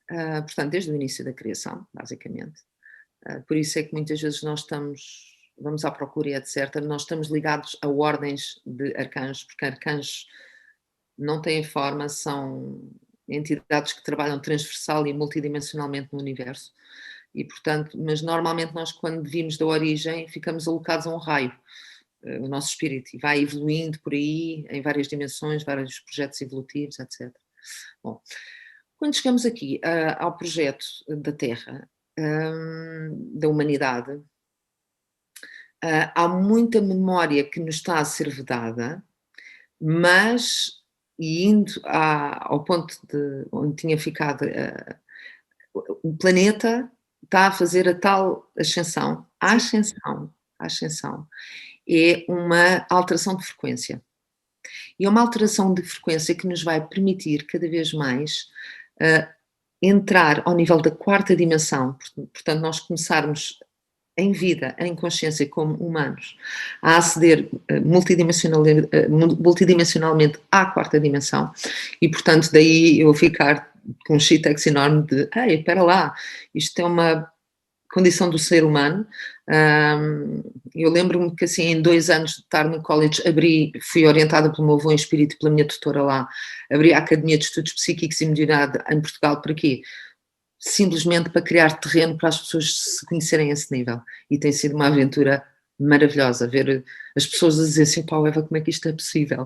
portanto, desde o início da criação, basicamente. Por isso é que muitas vezes vamos à procura e etc. Nós estamos ligados a ordens de arcanjos, porque arcanjos não têm forma, são entidades que trabalham transversal e multidimensionalmente no universo. E, portanto, mas normalmente nós, quando vimos da origem, ficamos alocados a um raio, o nosso espírito, e vai evoluindo por aí, em várias dimensões, vários projetos evolutivos, etc. Bom, quando chegamos aqui ao projeto da Terra, da humanidade, há muita memória que nos está a ser vedada, mas, e indo ao ponto onde tinha ficado, o planeta está a fazer a tal ascensão. A ascensão é uma alteração de frequência. E é uma alteração de frequência que nos vai permitir cada vez mais entrar ao nível da 4ª dimensão. Portanto, nós começarmos em vida, em consciência, como humanos, a aceder multidimensionalmente à 4ª dimensão, e, portanto, daí eu ficar com um shitex enorme de, ei, espera lá, isto é uma condição do ser humano. Eu lembro-me que, assim, em 2 anos de estar no college, fui orientada pelo meu avô em espírito e pela minha tutora lá, abri a Academia de Estudos Psíquicos e Mediunidade em Portugal. Para quê? Simplesmente para criar terreno para as pessoas se conhecerem a esse nível. E tem sido uma aventura maravilhosa, ver as pessoas a dizer assim, pá, Eva, como é que isto é possível?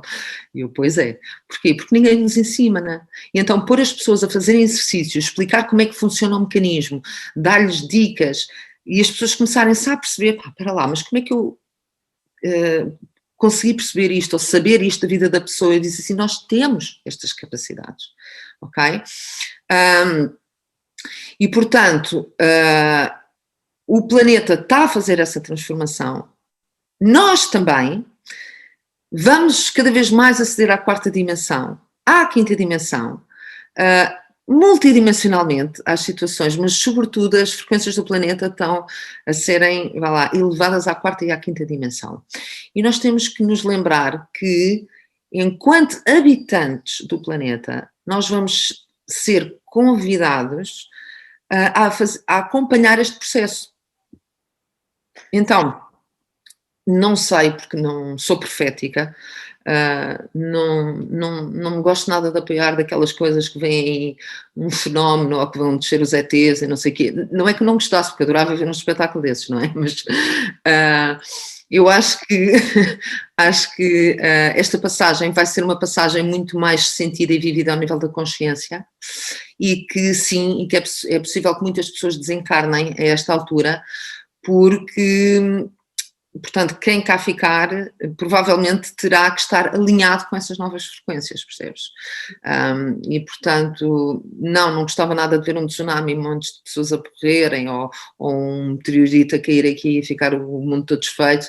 E eu, pois é. Porquê? Porque ninguém nos ensina, né? E então pôr as pessoas a fazerem exercícios, explicar como é que funciona o mecanismo, dar-lhes dicas, e as pessoas começarem-se a perceber, pá, espera lá, mas como é que eu consegui perceber isto, ou saber isto da vida da pessoa? Eu disse assim, nós temos estas capacidades, ok? E, portanto, o planeta está a fazer essa transformação. Nós também vamos cada vez mais aceder à 4ª dimensão, à 5ª dimensão, multidimensionalmente às situações, mas sobretudo as frequências do planeta estão a serem, vá lá, elevadas à 4ª e à 5ª dimensão. E nós temos que nos lembrar que, enquanto habitantes do planeta, nós vamos ser convidados a acompanhar este processo. Então, não sei, porque não sou profética, não gosto nada de apoiar daquelas coisas que vêm um fenómeno ou que vão descer os ETs e não sei o quê. Não é que não gostasse, porque adorava ver um espetáculo desses, não é? Mas eu acho que esta passagem vai ser uma passagem muito mais sentida e vivida ao nível da consciência, e que sim, e que é possível que muitas pessoas desencarnem a esta altura, porque, portanto, quem cá ficar provavelmente terá que estar alinhado com essas novas frequências, percebes? E, portanto, não gostava nada de ver um tsunami, montes de pessoas a morrerem, ou um meteorito a cair aqui e ficar o mundo todo desfeito.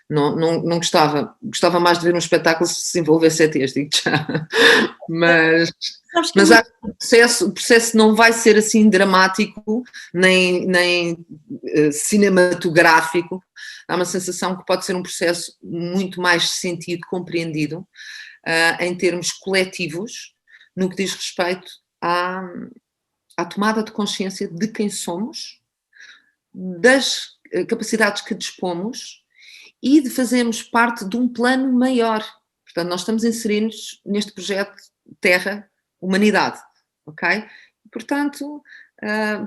Não gostava mais de ver um espetáculo se envolvesse ETs, digo já. Mas acho que o processo não vai ser assim dramático, nem cinematográfico. Há uma sensação que pode ser um processo muito mais sentido, compreendido, em termos coletivos, no que diz respeito à tomada de consciência de quem somos, das capacidades que dispomos e de fazermos parte de um plano maior. Portanto, nós estamos inseridos neste projeto Terra, Humanidade, ok? Portanto,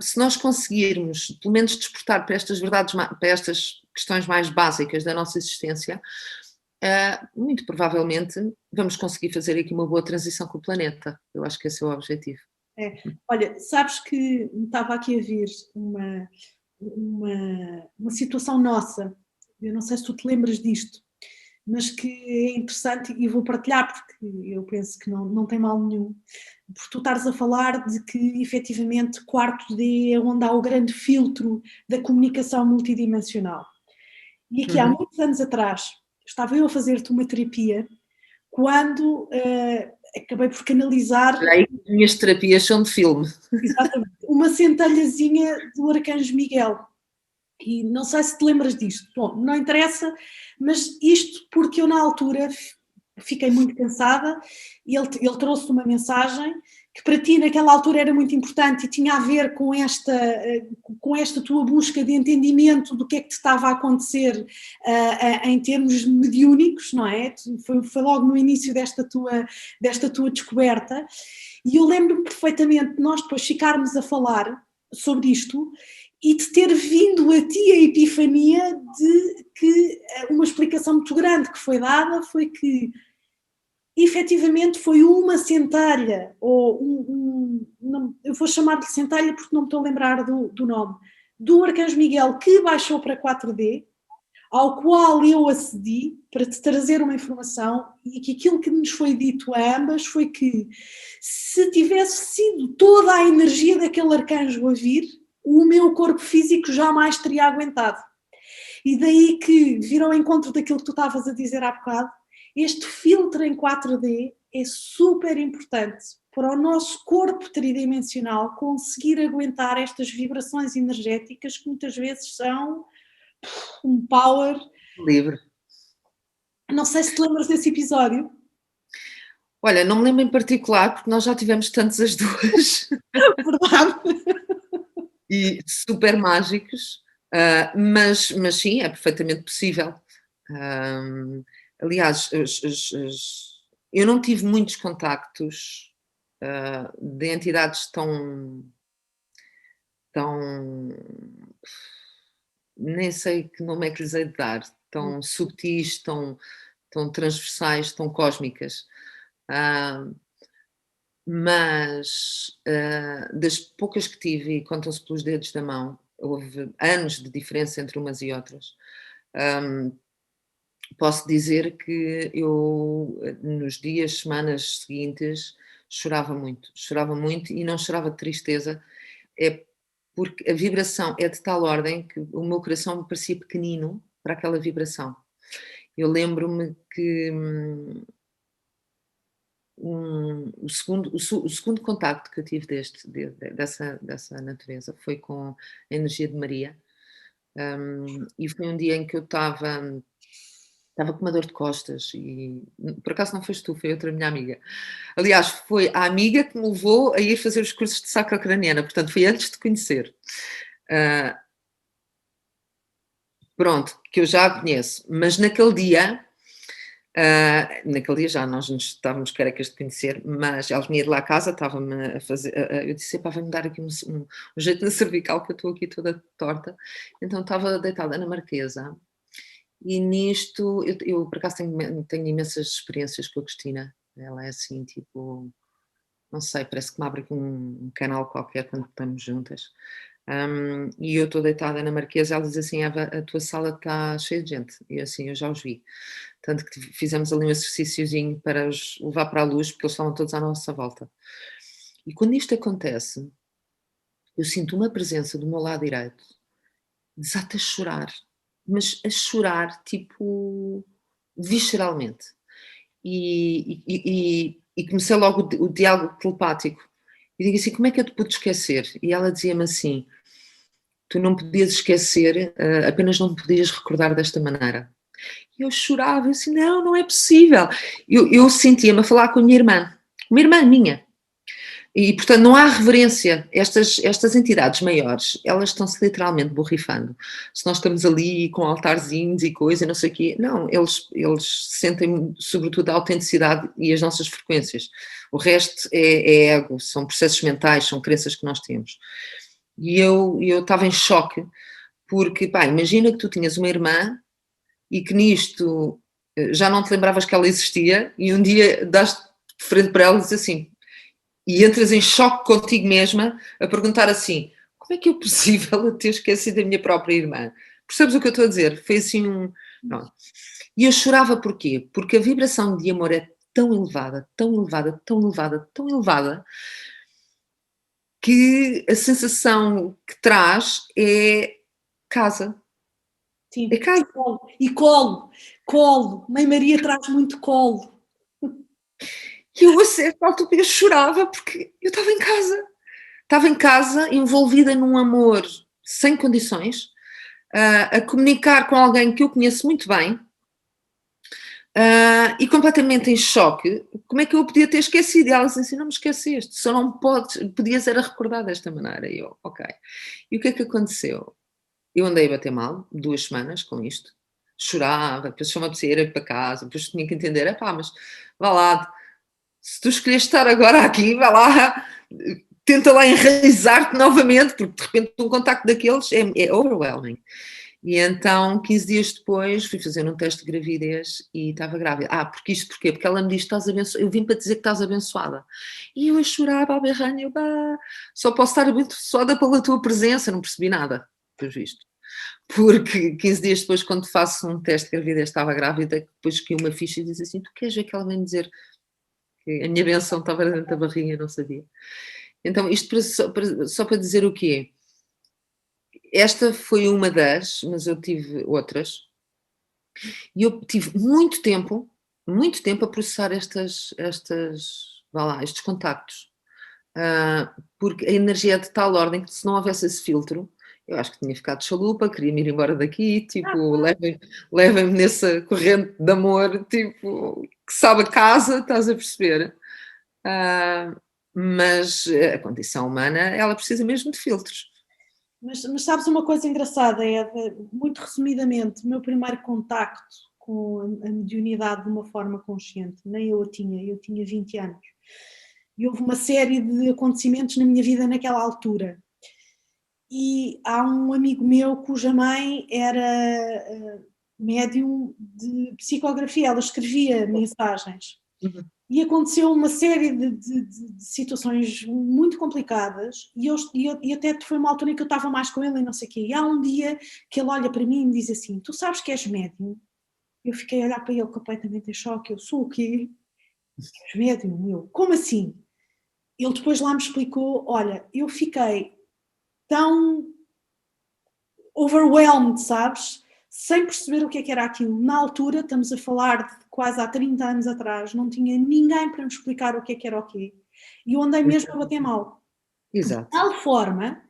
se nós conseguirmos, pelo menos, despertar para estas verdades, para estas questões mais básicas da nossa existência, muito provavelmente vamos conseguir fazer aqui uma boa transição com o planeta. Eu acho que esse é o objetivo. Olha, sabes que me estava aqui a vir uma situação nossa, eu não sei se tu te lembras disto, mas que é interessante e vou partilhar porque eu penso que não tem mal nenhum, por tu estares a falar de que efetivamente quarto D é onde há o grande filtro da comunicação multidimensional. E aqui há muitos anos atrás estava eu a fazer-te uma terapia quando acabei por canalizar. Aí, as minhas terapias são de filme. Exatamente, uma centelhazinha do Arcanjo Miguel. E não sei se te lembras disto. Bom, não interessa, mas isto porque eu na altura fiquei muito cansada e ele trouxe uma mensagem que para ti naquela altura era muito importante e tinha a ver com esta tua busca de entendimento do que é que te estava a acontecer em termos mediúnicos, não é? Foi logo no início desta tua descoberta e eu lembro-me perfeitamente de nós depois ficarmos a falar sobre isto e de ter vindo a ti a epifania de que uma explicação muito grande que foi dada foi que efetivamente foi uma centelha, ou eu vou chamar-lhe centelha porque não me estou a lembrar do nome, do Arcanjo Miguel que baixou para 4D, ao qual eu acedi para te trazer uma informação e que aquilo que nos foi dito a ambas foi que se tivesse sido toda a energia daquele arcanjo a vir, o meu corpo físico jamais teria aguentado. E daí que vir ao encontro daquilo que tu estavas a dizer há bocado, este filtro em 4D é super importante para o nosso corpo tridimensional conseguir aguentar estas vibrações energéticas que muitas vezes são um power. Livre. Não sei se te lembras desse episódio. Olha, não me lembro em particular porque nós já tivemos tantos as duas. Verdade. E super mágicos, mas sim, é perfeitamente possível. Aliás, eu não tive muitos contactos de entidades tão, nem sei que nome é que lhes hei de dar, tão subtis, tão transversais, tão cósmicas. Mas das poucas que tive, e contam-se pelos dedos da mão, houve anos de diferença entre umas e outras. Posso dizer que eu, nos dias, semanas seguintes, chorava muito e não chorava de tristeza, é porque a vibração é de tal ordem que o meu coração me parecia pequenino para aquela vibração. Eu lembro-me que o segundo contacto que eu tive dessa natureza foi com a energia de Maria, e foi um dia em que eu estava com uma dor de costas e por acaso não foste tu, foi outra minha amiga. Aliás, foi a amiga que me levou a ir fazer os cursos de sacrocraniana, portanto foi antes de conhecer. Pronto, que eu já a conheço, mas naquele dia já nós nos estávamos carecas de conhecer, mas ela vinha de lá a casa, estava-me a fazer, eu disse, vai-me dar aqui um jeito na cervical que eu estou aqui toda torta, então estava deitada na marquesa e nisto, eu por acaso tenho imensas experiências com a Cristina, ela é assim, tipo, não sei, parece que me abre aqui um canal qualquer quando estamos juntas. E eu estou deitada na marquesa, ela diz assim, Eva, a tua sala está cheia de gente, e assim, eu já os vi. Tanto que fizemos ali um exercíciozinho para os levar para a luz, porque eles estavam todos à nossa volta. E quando isto acontece, eu sinto uma presença do meu lado direito, desato a chorar, mas a chorar, tipo, visceralmente. E comecei logo o diálogo telepático. E digo assim, como é que eu te pude esquecer? E ela dizia-me assim, tu não podias esquecer, apenas não podias recordar desta maneira. E eu chorava, eu assim, não é possível. Eu sentia-me a falar com a minha irmã, uma irmã minha. E, portanto, não há reverência. Estas entidades maiores, elas estão-se literalmente borrifando. Se nós estamos ali com altarzinhos e coisa, não sei o quê, não, eles sentem sobretudo a autenticidade e as nossas frequências. O resto é ego, são processos mentais, são crenças que nós temos. E eu estava em choque, porque, pá, imagina que tu tinhas uma irmã e que nisto já não te lembravas que ela existia e um dia das de frente para ela e dizes assim, e entras em choque contigo mesma a perguntar assim, como é que é possível eu ter esquecido a minha própria irmã? Percebes o que eu estou a dizer? Foi assim um... Pronto. E eu chorava porquê? Porque a vibração de amor é tão elevada, tão elevada, tão elevada, tão elevada, que a sensação que traz é casa. É Sim. casa. Colo. E colo. Colo. Mãe Maria traz muito colo. E eu a certa altura eu chorava porque eu estava em casa. Estava em casa, envolvida num amor sem condições, a comunicar com alguém que eu conheço muito bem, e completamente em choque. Como é que eu podia ter esquecido? E ela disse assim, não me esqueceste, só não podes, podias era recordar desta maneira. E eu, ok. E o que é que aconteceu? Eu andei a bater mal 2 semanas com isto. Chorava, depois só me apetecia ir para casa, depois tinha que entender, epá, mas vá lá, se tu escolhes estar agora aqui, vá lá, tenta lá enraizar-te novamente, porque de repente um contacto daqueles é overwhelming. E então, 15 dias depois, fui fazer um teste de gravidez e estava grávida. Porque isto porquê? Porque ela me diz, estás abençoada. Eu vim para dizer que estás abençoada. E eu a chorar, a berrar, eu, só posso estar abençoada pela tua presença, não percebi nada, pelos visto. Porque 15 dias depois, quando faço um teste de gravidez, estava grávida, depois que uma ficha e diz assim, tu queres ver que ela vem dizer que a minha benção estava dentro da barriga, não sabia. Então, isto só para dizer o quê? Esta foi uma das, mas eu tive outras. E eu tive muito tempo a processar vá lá, estes contactos. Porque a energia é de tal ordem que se não houvesse esse filtro, eu acho que tinha ficado chalupa, queria-me ir embora daqui, tipo, levem-me nessa corrente de amor, tipo, que sabe a casa, estás a perceber? Mas a condição humana, ela precisa mesmo de filtros. Mas sabes uma coisa engraçada, muito resumidamente, o meu primeiro contacto com a mediunidade de uma forma consciente, nem eu tinha 20 anos. E houve uma série de acontecimentos na minha vida naquela altura. E há um amigo meu cuja mãe era médium de psicografia, ela escrevia mensagens. Uhum. E aconteceu uma série de situações muito complicadas e até foi uma altura em que eu estava mais com ele e não sei o quê. E há um dia que ele olha para mim e me diz assim, tu sabes que és médium? Eu fiquei a olhar para ele completamente em choque, eu sou o quê? És médium? Eu, como assim? Ele depois lá me explicou, olha, eu fiquei tão overwhelmed, sabes? Sem perceber o que é que era aquilo. Na altura, estamos a falar de quase há 30 anos atrás, não tinha ninguém para me explicar o que é que era o quê. E eu andei mesmo a bater mal. De Exato. tal forma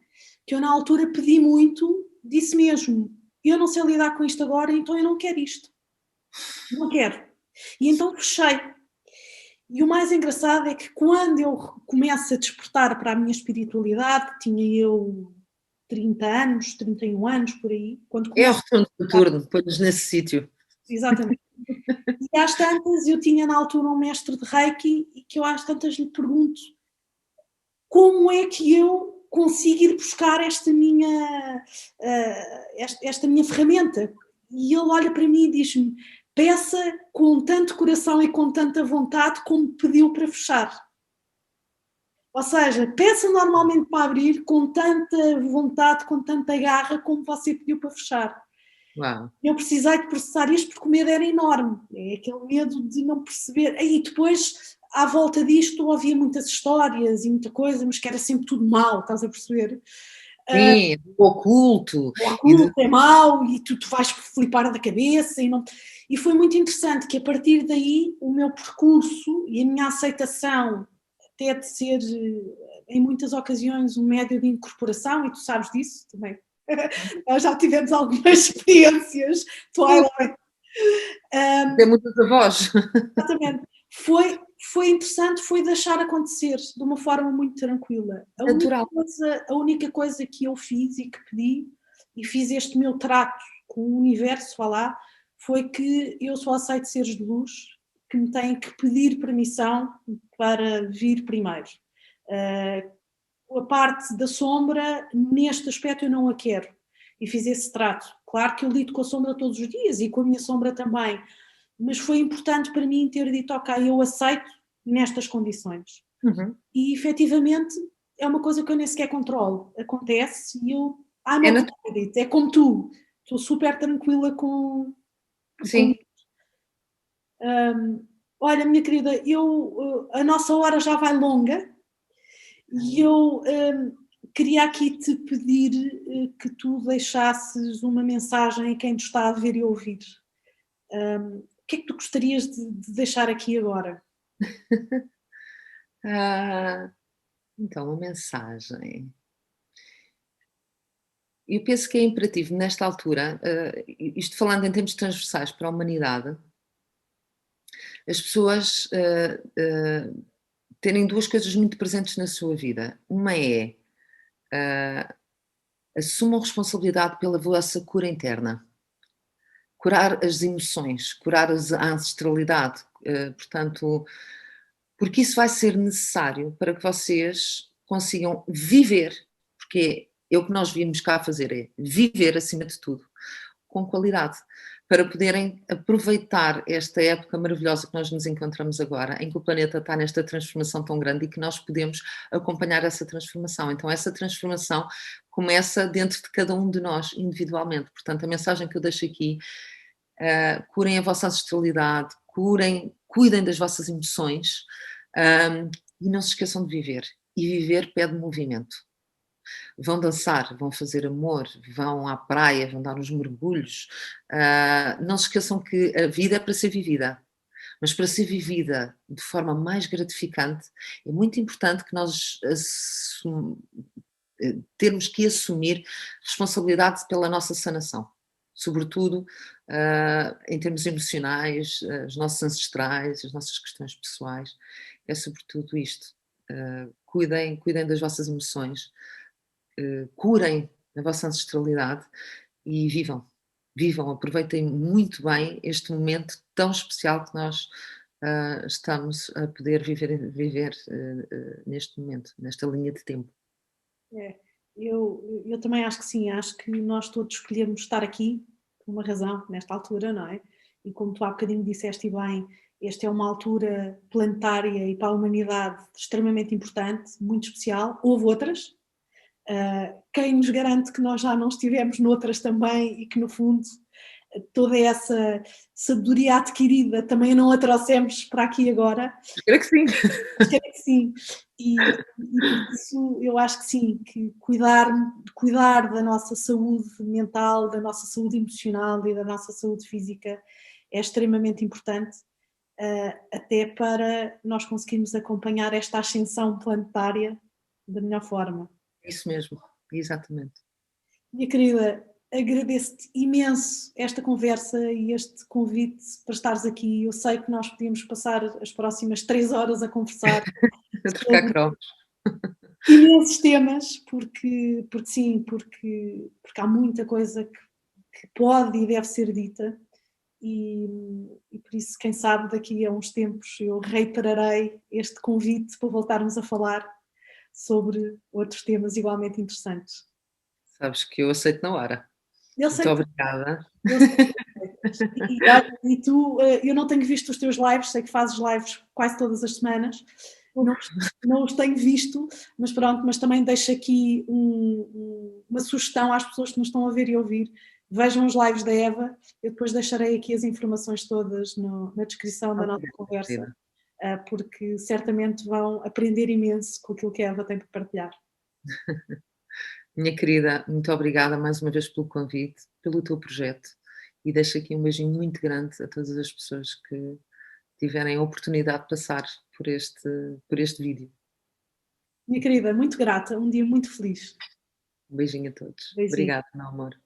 que eu na altura pedi muito, disse mesmo, eu não sei lidar com isto agora, então eu não quero isto. Não quero. E então fechei. E o mais engraçado é que quando eu começo a despertar para a minha espiritualidade, tinha eu 30 anos, 31 anos, por aí, quando É o começo retorno de a... Saturno, põe-nos nesse sítio. Exatamente. E às tantas, eu tinha na altura um mestre de Reiki e que eu às tantas lhe pergunto como é que eu consigo ir buscar esta minha ferramenta? E ele olha para mim e diz-me, peça com tanto coração e com tanta vontade como pediu para fechar. Ou seja, peça normalmente para abrir com tanta vontade, com tanta garra como você pediu para fechar. Uau. Eu precisei de processar isto porque o medo era enorme. É aquele medo de não perceber. E depois, à volta disto, havia muitas histórias e muita coisa, mas que era sempre tudo mau, estás a perceber? Sim, o oculto. O oculto é mau e tu vais flipar da cabeça. E foi muito interessante que a partir daí o meu percurso e a minha aceitação até de ser, em muitas ocasiões, um médio de incorporação, e tu sabes disso também. Nós já tivemos algumas experiências, Twilight. Tem muitas avós. Exatamente. Foi interessante, foi deixar acontecer de uma forma muito tranquila. Natural. A única coisa que eu fiz e que pedi, e fiz este meu trato com o universo, vá lá, foi que eu só aceito seres de luz que me têm que pedir permissão para vir primeiro. A parte da sombra, neste aspecto eu não a quero. E fiz esse trato. Claro que eu lido com a sombra todos os dias e com a minha sombra também, mas foi importante para mim ter dito, ok, eu aceito nestas condições. Uhum. E efetivamente é uma coisa que eu nem sequer controlo. Acontece e eu. I'm É okay natural. with it. É como tu. Estou super tranquila com Sim. isso. Olha, minha querida, a nossa hora já vai longa e eu queria aqui te pedir que tu deixasses uma mensagem a quem te está a ver e ouvir. O que é que tu gostarias de deixar aqui agora? Ah, então, uma mensagem. Eu penso que é imperativo nesta altura, isto falando em termos transversais para a humanidade, as pessoas terem duas coisas muito presentes na sua vida. Uma é assumam responsabilidade pela vossa cura interna, curar as emoções, curar a ancestralidade, portanto, porque isso vai ser necessário para que vocês consigam viver, porque é o que nós viemos cá fazer, é viver acima de tudo, com qualidade, para poderem aproveitar esta época maravilhosa que nós nos encontramos agora, em que o planeta está nesta transformação tão grande e que nós podemos acompanhar essa transformação. Então, essa transformação começa dentro de cada um de nós, individualmente. Portanto, a mensagem que eu deixo aqui, curem a vossa ancestralidade, cuidem das vossas emoções, e não se esqueçam de viver. E viver pede movimento. Vão dançar, vão fazer amor, vão à praia, vão dar uns mergulhos. Não se esqueçam que a vida é para ser vivida, mas para ser vivida de forma mais gratificante, é muito importante que nós termos que assumir responsabilidade pela nossa sanação, sobretudo em termos emocionais, os nossos ancestrais, as nossas questões pessoais, é sobretudo isto. Cuidem das vossas emoções, curem a vossa ancestralidade e vivam, aproveitem muito bem este momento tão especial que nós estamos a poder viver neste momento, nesta linha de tempo. É, eu também acho que sim, acho que nós todos escolhemos estar aqui por uma razão, nesta altura, não é? E como tu há bocadinho disseste bem, esta é uma altura planetária e para a humanidade extremamente importante, muito especial. Houve outras. Quem nos garante que nós já não estivemos noutras também e que, no fundo, toda essa sabedoria adquirida também não a trouxemos para aqui agora? Espero que sim. Espero que sim. E por isso eu acho que sim, que cuidar da nossa saúde mental, da nossa saúde emocional e da nossa saúde física é extremamente importante, até para nós conseguirmos acompanhar esta ascensão planetária da melhor forma. Isso mesmo, exatamente. Minha querida, agradeço-te imenso esta conversa e este convite para estares aqui. Eu sei que nós podíamos passar as próximas 3 horas a conversar A trocar sobre cromos. imensos temas, porque sim, porque há muita coisa que pode e deve ser dita, e por isso, quem sabe, daqui a uns tempos eu reiterarei este convite para voltarmos a falar sobre outros temas igualmente interessantes. Sabes que eu aceito na hora. Eu Muito sei que obrigada. eu sei que olha, e tu, eu não tenho visto os teus lives, sei que fazes lives quase todas as semanas, não, não os tenho visto, mas pronto, mas também deixo aqui uma sugestão às pessoas que nos estão a ver e ouvir. Vejam os lives da Eva, eu depois deixarei aqui as informações todas na descrição da nossa Obrigada, conversa, querida. porque certamente vão aprender imenso com aquilo que a Eva tem para partilhar. Minha querida, muito obrigada mais uma vez pelo convite, pelo teu projeto e deixo aqui um beijinho muito grande a todas as pessoas que tiverem a oportunidade de passar por este vídeo. Minha querida, muito grata, um dia muito feliz. Um beijinho a todos. Beijinho. Obrigada, meu amor.